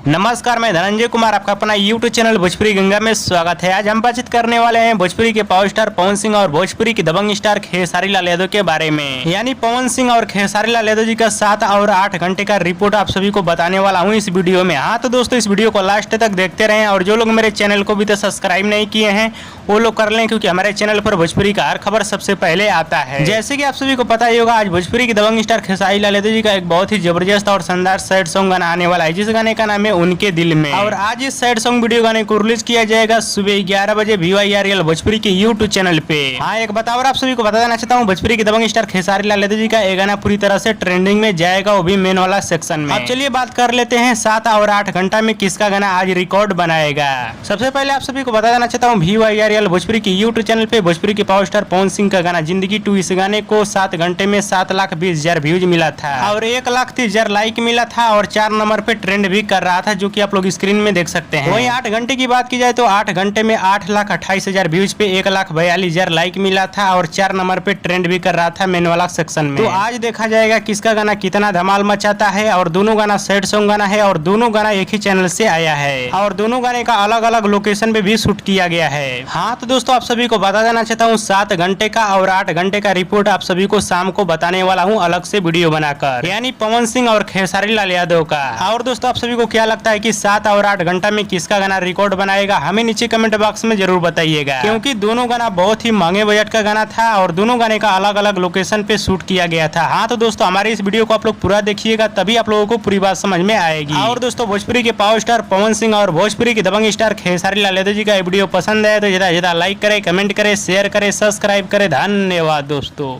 नमस्कार, मैं धनंजय कुमार, आपका अपना YouTube चैनल भोजपुरी गंगा में स्वागत है। आज हम बातचीत करने वाले हैं भोजपुरी के पावर स्टार पवन सिंह और भोजपुरी के दबंग स्टार खेसारी लाल यादव के बारे में। यानी पवन सिंह और खेसारी लाल यादव जी का 7 और 8 घंटे का रिपोर्ट आप सभी को बताने वाला हूं इस वीडियो में। हाँ तो दोस्तों, इस वीडियो को लास्ट तक देखते रहें और जो लोग मेरे चैनल को भी तो सब्सक्राइब नहीं किए हैं वो लोग कर लें, क्योंकि हमारे चैनल पर भोजपुरी का हर खबर सबसे पहले आता है। जैसे कि आप सभी को पता ही होगा, आज भोजपुरी के दबंग स्टार खेसारी लाल यादव जी का एक बहुत ही जबरदस्त और शानदार सैड सॉन्ग गाना आने वाला है, जिस गाने का नाम है उनके दिल में। और आज इस सैड सॉन्ग वीडियो गाने को रिलीज किया जाएगा सुबह 11 बजे VYRL भोजपुरी के YouTube चैनल पे। हाँ, एक बात और आप सभी को बता देना चाहता हूँ, भोजपुरी के दबंग स्टार खेसारी लाल यादव जी का ये गाना पूरी तरह से ट्रेंडिंग में जाएगा, वो भी मेन वाला सेक्शन में। अब चलिए बात कर लेते हैं 7 और 8 घंटा में किसका गाना आज रिकॉर्ड बनाएगा। सबसे पहले आप सभी को बता देना चाहता हूँ, VYRL भोजपुरी के YouTube चैनल पे भोजपुरी के पावर स्टार पवन सिंह का गाना जिंदगी 2, इस गाने को 7 घंटे में 7,20,000 व्यूज मिला था और 1,30,000 लाइक मिला था और 4 नंबर पे ट्रेंड भी कर रहा था, जो कि आप लोग स्क्रीन में देख सकते हैं। वहीं 8 घंटे की बात की जाए तो 8 घंटे में 8,28,000 व्यूज पे 1,42,000 लाइक मिला था और 4 नंबर पे ट्रेंड भी कर रहा था मेन वाला सेक्शन में। तो आज देखा जाएगा किसका गाना कितना धमाल मचाता है। और दोनों गाना सैड सॉन्ग गाना है और दोनों गाना एक ही चैनल से आया है और दोनों गाने का अलग अलग लोकेशन पे भी शूट किया गया है। हाँ तो दोस्तों, आप सभी को बता देना चाहता हूँ 7 घंटे का और 8 घंटे का रिपोर्ट आप सभी को शाम को बताने वाला हूँ अलग से वीडियो बनाकर, यानी पवन सिंह और खेसारी लाल यादव का। और दोस्तों, आप सभी को क्या लगता है कि 7 और 8 घंटा में किसका गाना रिकॉर्ड बनाएगा, हमें नीचे कमेंट बॉक्स में जरूर बताइएगा, क्योंकि दोनों गाना बहुत ही महंगे बजट का गाना था और दोनों गाने का अलग अलग लोकेशन पे शूट किया गया था। हाँ तो दोस्तों, हमारे इस वीडियो को आप लोग पूरा देखिएगा, तभी आप लोगों को पूरी बात समझ में आएगी। और दोस्तों, भोजपुरी के पावर स्टार पवन सिंह और भोजपुरी के दबंग स्टार खेसारी लाल यादव जी का वीडियो पसंद है तो ज्यादा लाइक करें, कमेंट करें, शेयर करें, सब्सक्राइब करें। धन्यवाद दोस्तों।